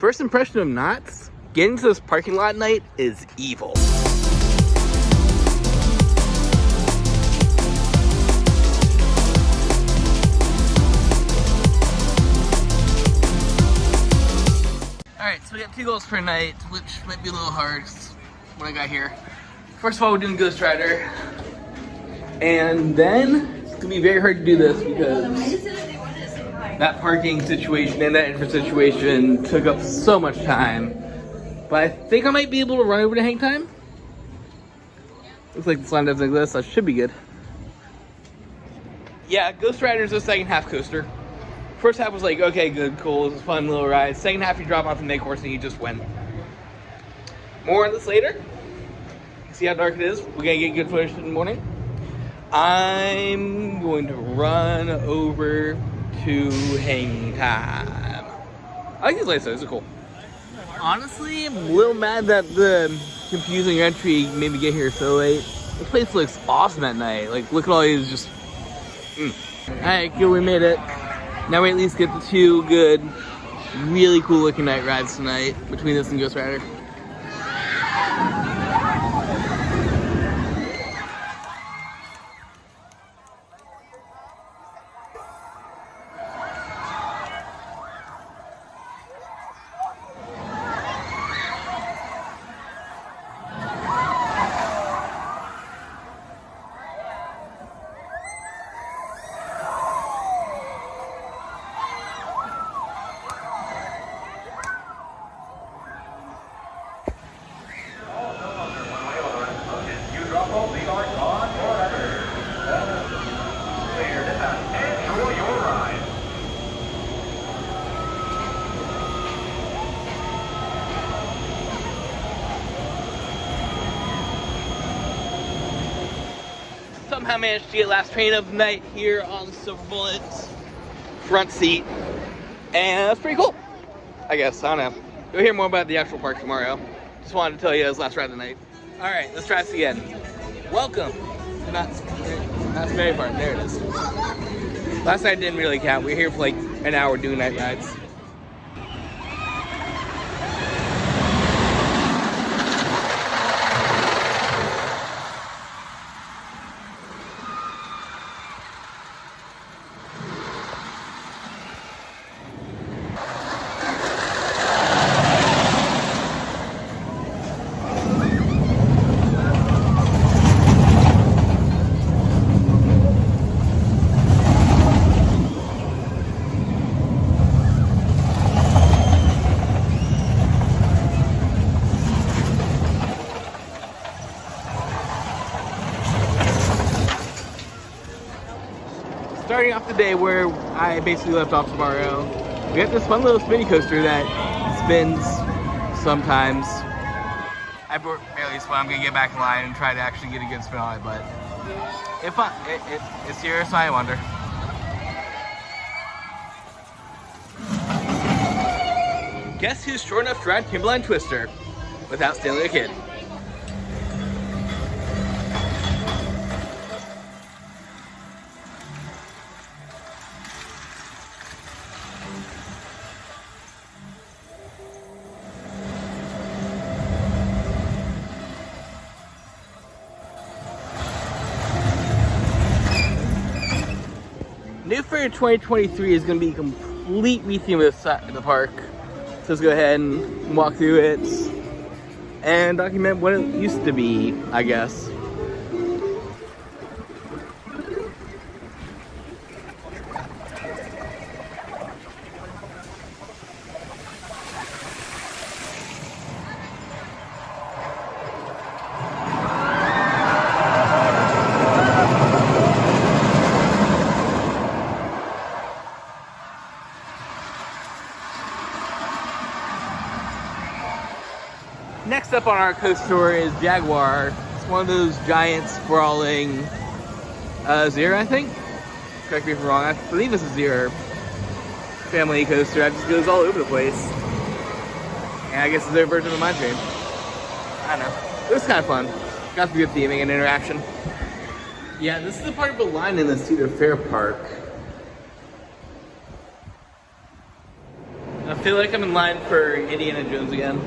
First impression of Knott's, getting to this parking lot at night is evil. Alright, so we got 2 goals per night, which might be a little hard when I got here. First of all, we're doing Ghost Rider. And then, it's gonna be very hard to do this because that parking situation and that entrance situation took up so much time. But I think I might be able to run over to hang time. Looks like this line doesn't exist, so that should be good. Yeah, Ghost Rider is the second half coaster. First half was like, okay, good, cool, it was a fun little ride. Second half, you drop off the main course and you just win. More on this later. See how dark it is. We're gonna get good footage in the morning. I'm going to run over to hang time. I like these lights though, these are cool. Honestly, I'm a little mad that the confusing entry made me get here so late. This place looks awesome at night. Like, look at all these just... Alright, good, we made it. Now we at least get the 2 good, really cool looking night rides tonight between this and Ghost Rider. Somehow managed to get last train of the night here on Silver Bullet's front seat. And that's pretty cool, I guess. I don't know. You'll hear more about the actual park tomorrow. Just wanted to tell you it was last ride of the night. Alright, let's try this again. Welcome to Knott's Berry Farm. There it is. Last night didn't really count. We were here for like an hour doing night rides. Starting off the day where I basically left off tomorrow, we got this fun little spinny coaster that spins sometimes. I barely spun. I'm gonna get back in line and try to actually get a good spin on it, but it's here, so I wonder. Guess who's short enough to ride Timberline Twister without stealing a kid? New for 2023 is going to be a complete retheme of the park. So let's go ahead and walk through it and document what it used to be, I guess. Next up on our coaster is Jaguar. It's one of those giant sprawling Zero, I think. Correct me if I'm wrong. I believe this is Zero family coaster. That just goes all over the place. And I guess it's their version of my train. I don't know. It was kind of fun. Got some good theming and interaction. Yeah, this is the part of the line in the Cedar Fair Park. feel like I'm in line for Indiana Jones again.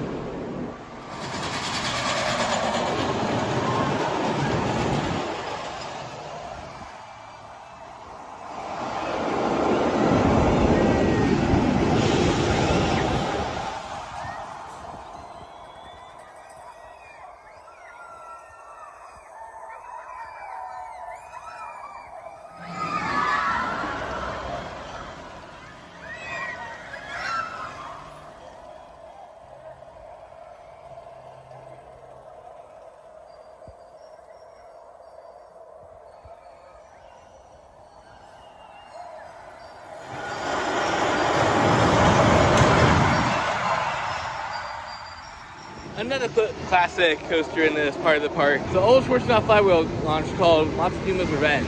Another classic coaster in this part of the park. The old Schwarzkopf flywheel launch called Montezuma's Revenge.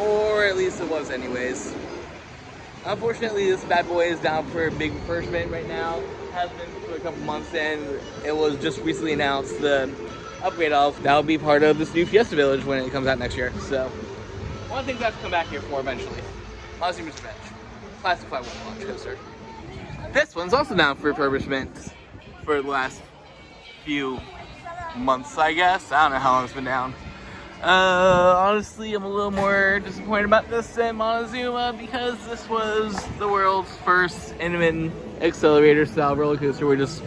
Or at least it was anyways. Unfortunately, this bad boy is down for a big refurbishment right now. Has been for a couple months, and it was just recently announced the upgrade of that will be part of this new Fiesta Village when it comes out next year. So, one thing that's come back here for eventually. Montezuma's Revenge. Classic flywheel launch coaster. This one's also down for refurbishment for the last few months, I guess. I don't know how long it's been down. Honestly, I'm a little more disappointed about this than Montezuma because this was the world's first intimate accelerator style roller coaster where just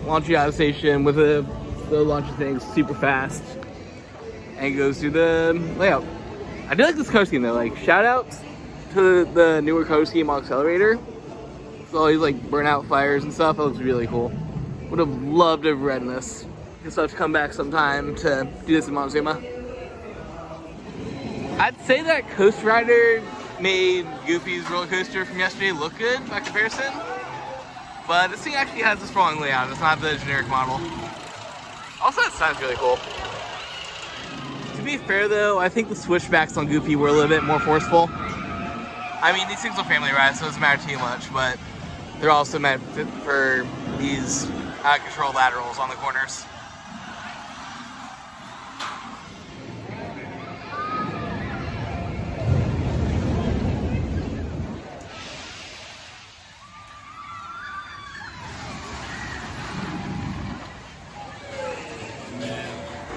launch you out of the station with the launching things super fast and goes through the layout. I do like this color scheme though. Like, shout out to the newer color scheme on Accelerator. So all these like burnout fires and stuff. That looks really cool. Would have loved to have read this. Guess I'll have to come back sometime to do this in Montezuma. I'd say that Coast Rider made Goofy's roller coaster from yesterday look good by comparison. But this thing actually has a strong layout. It's not the generic model. Also, that sounds really cool. To be fair though, I think the switchbacks on Goofy were a little bit more forceful. I mean, these things are family rides, so it doesn't matter too much, but they're also meant for these out-of-control laterals on the corners.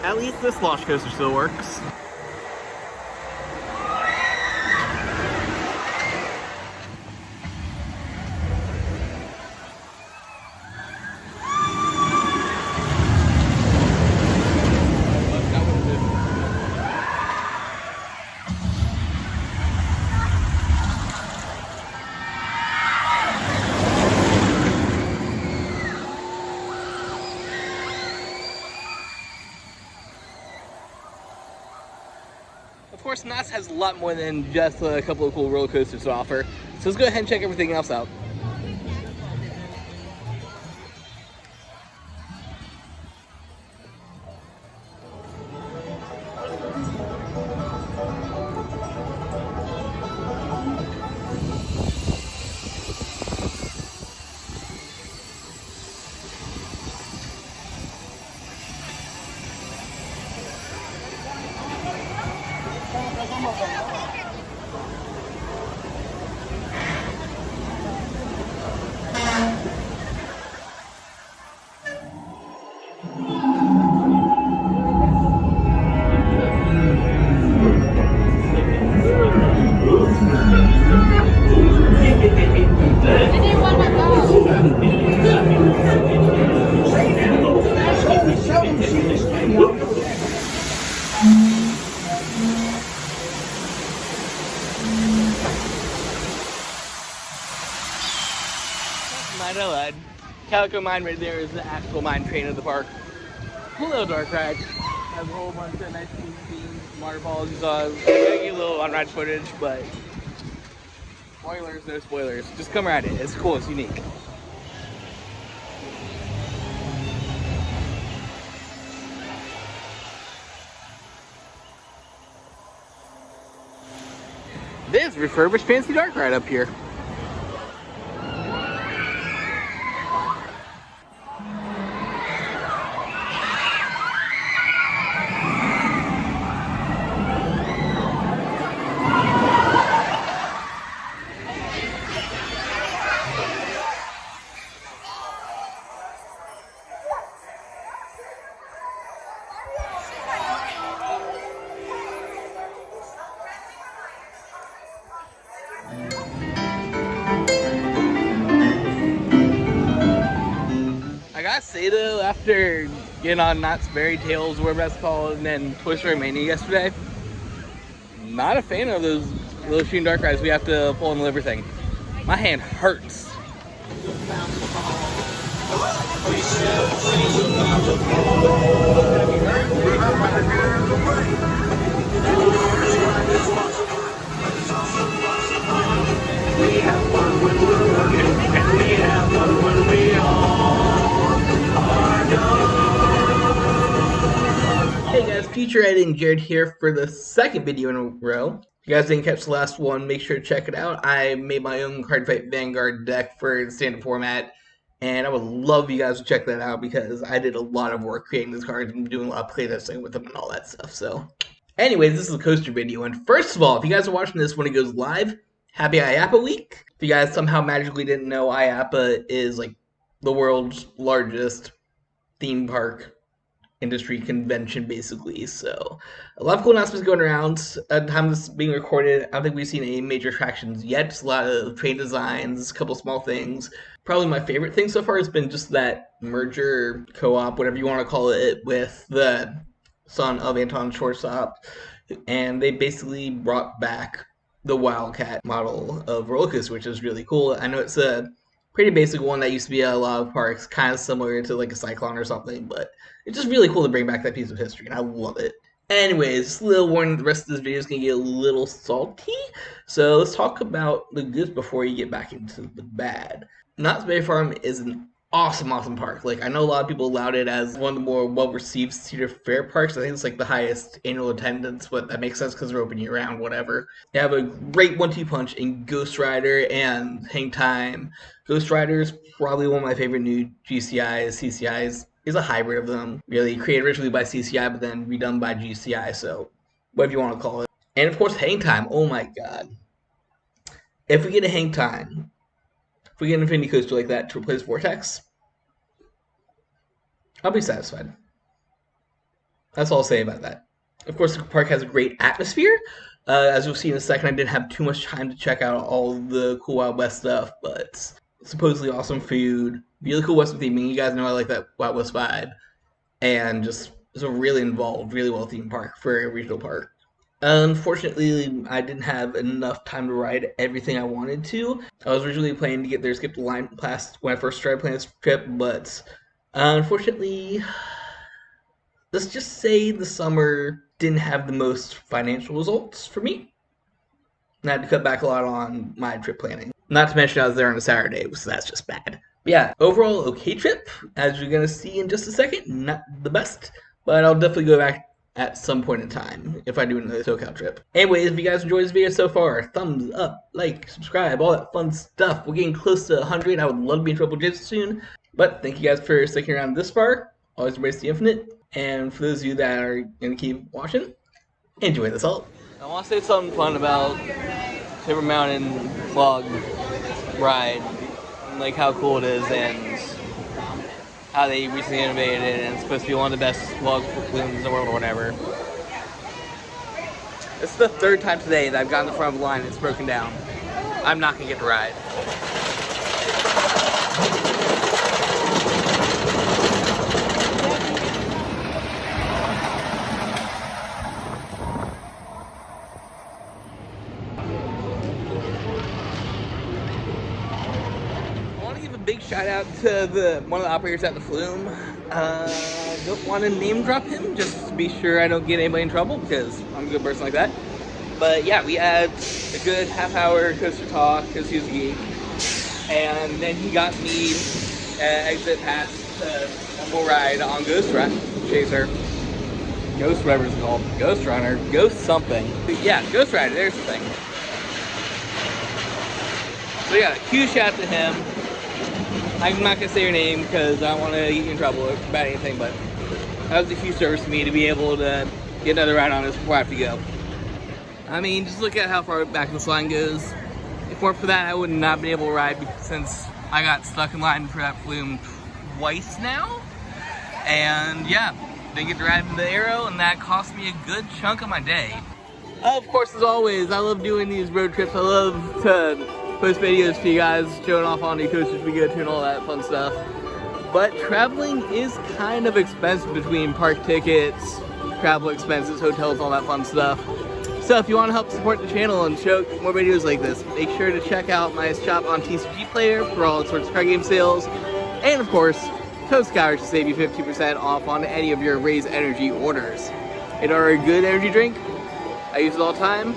At least this launch coaster still works. Of course, Knott's has a lot more than just a couple of cool roller coasters to offer. So let's go ahead and check everything else out. Calico Mine right there is the actual mine train of the park. Cool little dark ride. Has a whole bunch of nice themes, waterfalls. You saw a little on-ride footage, but spoilers, no spoilers. Just come ride it. It's cool. It's unique. This refurbished fancy dark ride up here. gotta say though, after getting on Knott's Berry Tales, whatever that's called, and then Toy Story Mania yesterday, not a fan of those little shooting dark rides we have to pull and liver thing. My hand hurts. We have fun when we're working, and we have fun when we all are done. Hey guys, Future Ed and Jared here for the second video in a row. If you guys didn't catch the last one, make sure to check it out. I made my own Card Fight Vanguard deck for the standard format, and I would love you guys to check that out because I did a lot of work creating these cards and doing a lot of playtesting with them and all that stuff. So, anyways, this is a coaster video, and first of all, if you guys are watching this when it goes live, happy IAAPA week. If you guys somehow magically didn't know, IAAPA is like the world's largest theme park industry convention, basically. So a lot of cool announcements going around. At the time this is being recorded, I don't think we've seen any major attractions yet. Just a lot of train designs, a couple small things. Probably my favorite thing so far has been just that merger co-op, whatever you want to call it, with the son of Anton Shortstop. And they basically brought back the Wildcat model of roller coaster, which is really cool. I know it's a pretty basic one that used to be at a lot of parks, kind of similar to like a Cyclone or something, but it's just really cool to bring back that piece of history, and I love it. Anyways, just a little warning, the rest of this video is going to get a little salty, so let's talk about the goods before you get back into the bad. Knott's Berry Farm is an awesome park. Like, I know a lot of people laud it as one of the more well-received Cedar Fair parks. I think it's like the highest annual attendance, but that makes sense because they're open year-round, whatever. They have a great 1-2 punch in Ghost Rider and Hang Time. Ghost Rider is probably one of my favorite new GCIs. CCIs is a hybrid of them, really created originally by CCI, but then redone by GCI, so whatever you want to call it. And of course, Hang Time. Oh my god. If we get a Hang Time, if we get an Infinity Coaster like that to replace Vortex, I'll be satisfied. That's all I'll say about that. Of course, the park has a great atmosphere. As you'll see in a second, I didn't have too much time to check out all the cool Wild West stuff, but supposedly awesome food, really cool Western theming. You guys know I like that Wild West vibe, and just it's a really involved, really well themed park for a regional park. Unfortunately, I didn't have enough time to ride everything I wanted to. I was originally planning to get there, skip the line class when I first started planning this trip, but unfortunately, let's just say the summer didn't have the most financial results for me. And I had to cut back a lot on my trip planning. Not to mention I was there on a Saturday, so that's just bad. But yeah, overall, okay trip. As you're going to see in just a second, not the best, but I'll definitely go back at some point in time if I do another SoCal trip. Anyways, if you guys enjoyed this video so far, thumbs up, like, subscribe, all that fun stuff. We're getting close to 100. I would love to be in trouble just soon. But thank you guys for sticking around this far. Always embrace the infinite. And for those of you that are going to keep watching, enjoy this all. I want to say something fun about Timber Mountain Log Ride. And like how cool it is and how they recently innovated it, and it's supposed to be one of the best log flumes in the world or whatever. This is the third time today that I've gotten to the front of the line and it's broken down. I'm not going to get to ride. Big shout out to one of the operators at the flume. Don't want to name drop him, just to be sure I don't get anybody in trouble because I'm a good person like that. But yeah, we had a good half-hour coaster talk because he was a geek, and then he got me exit past the full ride on Ghost Chaser, Ghost whatever it's called, Ghost Runner, Ghost something. Yeah, Ghost Rider. There's the thing. So yeah, huge shout out to him. I'm not going to say your name because I don't want to get you in trouble about anything, but that was a huge service to me to be able to get another ride on this before I have to go. I mean, just look at how far back this line goes. If it weren't for that, I would not have been able to ride since I got stuck in line for that flume twice now. And yeah, didn't get to ride in the Arrow, and that cost me a good chunk of my day. Of course, as always, I love doing these road trips. I love to post videos for you guys, showing off on the coasters we go to and all that fun stuff. but traveling is kind of expensive between park tickets, travel expenses, hotels, all that fun stuff. So if you want to help support the channel and show more videos like this, make sure to check out my shop on TCG Player for all sorts of card game sales. And of course, SoCal to save you 50% off on any of your Raise Energy orders. They are a good energy drink. I use it all the time.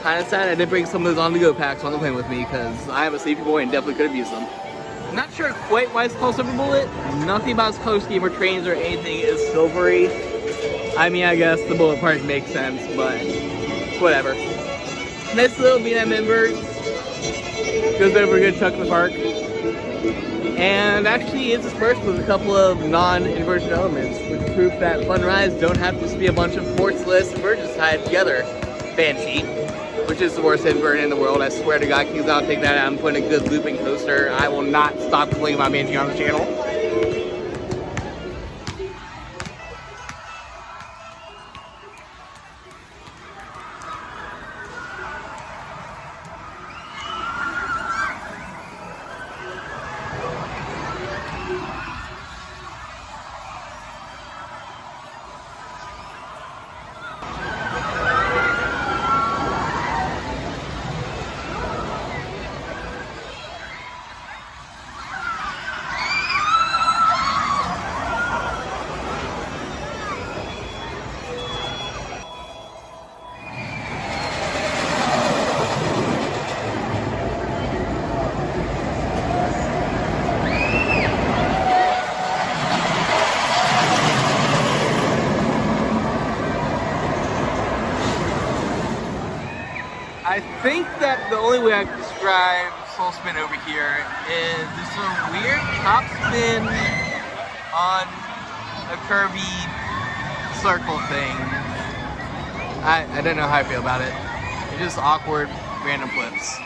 Kind of sad I didn't bring some of those on-the-go packs on the plane with me because I am a sleepy boy and definitely could have used them. I'm not sure quite why it's called Silver Bullet. Nothing about this color scheme or trains or anything is silvery. I mean, I guess the bullet part makes sense, but whatever. Nice little B&M members. Goes over a good chunk of the park. And actually is dispersed with a couple of non-inversion elements, which prove that fun rides don't have to just be a bunch of forceless inversions tied together. Banshee, which is the worst inversion in the world. I swear to God, Kings, I'll take that out and put in a good looping coaster. I will not stop playing my Banshee on the channel. I think that the only way I can describe Soul Spin over here is this a weird top spin on a curvy circle thing. I don't know how I feel about it. It's just awkward, random flips.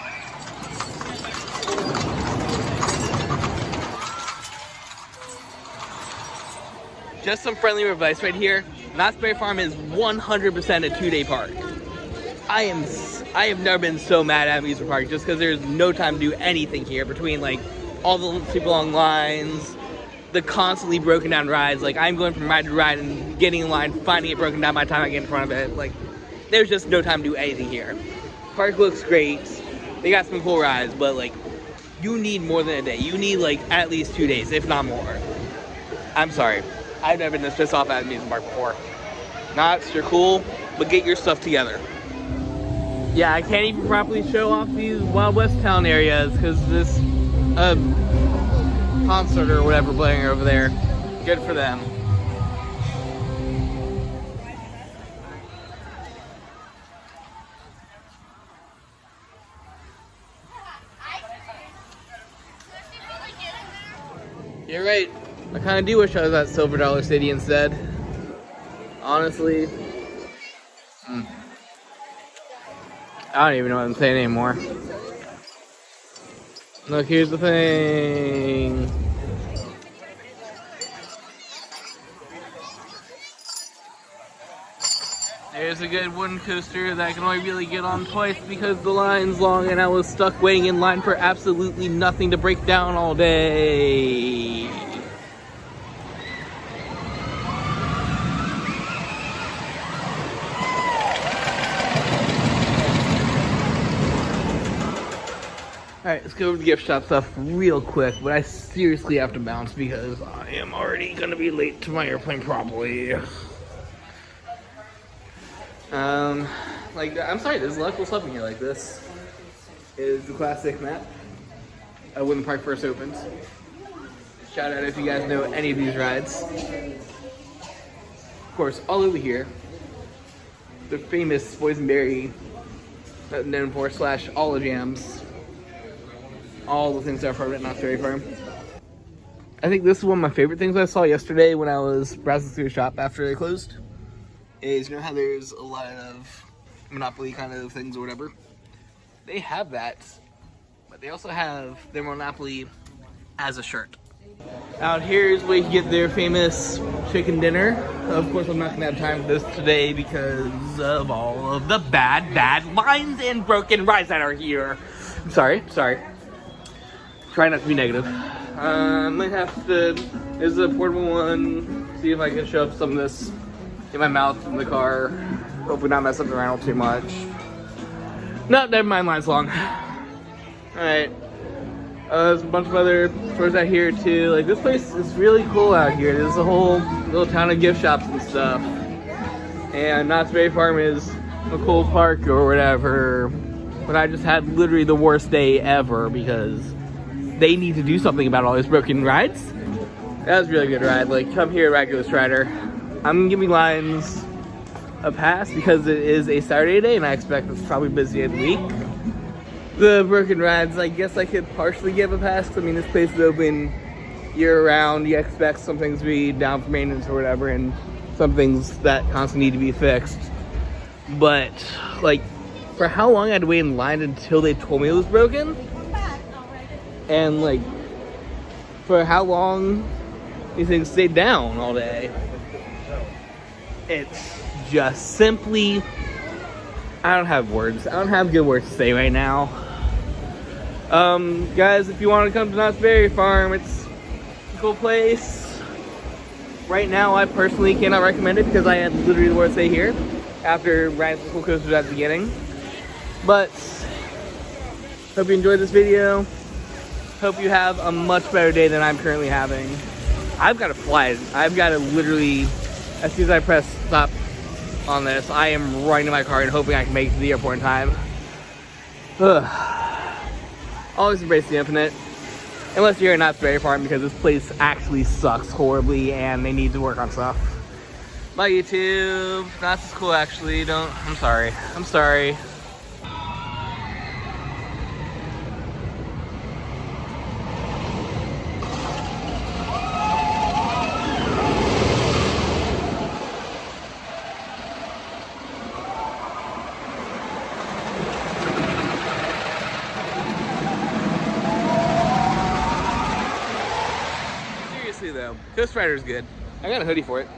Just some friendly advice right here. Knott's Berry Farm is 100% a 2-day park. I have never been so mad at amusement park just because there's no time to do anything here between like all the super long lines, the constantly broken down rides. Like I'm going from ride to ride and getting in line, finding it broken down by the time I get in front of it. Like there's just no time to do anything here. Park looks great. They got some cool rides, but like you need more than a day. You need like at least 2 days, if not more. I'm sorry. I've never been this pissed off at an amusement park before. Knott's, you're cool, but get your stuff together. Yeah, I can't even properly show off these Wild West town areas because this concert or whatever playing over there. Good for them. You're right. I kind of do wish I was at Silver Dollar City instead. Honestly. I don't even know what I'm saying anymore. Look, here's the thing. There's a good wooden coaster that I can only really get on twice because the line's long and I was stuck waiting in line for absolutely nothing to break down all day. Alright, let's go over the gift shop stuff real quick, but I seriously have to bounce because I am already gonna be late to my airplane probably. I'm sorry, there's a lot of cool stuff in here like this. Is the classic map when the park first opens. Shout out if you guys know any of these rides. Of course, all over here, the famous Boysonberry, known for / all the jams. All the things that are from Knott's Berry Farm. I think this is one of my favorite things I saw yesterday when I was browsing through the shop after they closed. Is, you know how there's a lot of Monopoly kind of things or whatever? They have that, but they also have their Monopoly as a shirt. Out here is where you get their famous chicken dinner. Of course, I'm not gonna have time for this today because of all of the bad lines and broken rides that are here. I'm sorry. Try not to be negative. I might have to This is a portable one. See if I can shove some of this in my mouth in the car. Hopefully not mess up the rental too much. No, never mind, line's long. Alright. There's a bunch of other stores out here too. Like, this place is really cool out here. There's a whole little town of gift shops and stuff. And Knott's Berry Farm is a cool park or whatever. But I just had literally the worst day ever because they need to do something about all these broken rides. That was a really good ride. Like, come here, Ghost Rider. I'm giving lines a pass because it is a Saturday day and I expect it's probably busy at the week. The broken rides, I guess I could partially give a pass. I mean, this place is open year-round. You expect some things to be down for maintenance or whatever, and some things that constantly need to be fixed. But, like, for how long I had to wait in line until they told me it was broken, and, like, for how long these things stayed down all day, it's just simply, I don't have words. I don't have good words to say right now. Guys, if you want to come to Knott's Berry Farm, it's a cool place. Right now, I personally cannot recommend it because I had literally the worst day here after riding some cool coasters at the beginning. But, hope you enjoyed this video. Hope you have a much better day than I'm currently having. I've got to fly. I've got to literally, as soon as I press stop on this, I am running to my car and hoping I can make it to the airport in time. Ugh. Always embrace the infinite. Unless you're at Knott's Berry Farm, because this place actually sucks horribly and they need to work on stuff. Bye, YouTube. Knott's is cool, actually. I'm sorry. I'm sorry. Though, Ghost Rider's good. I got a hoodie for it.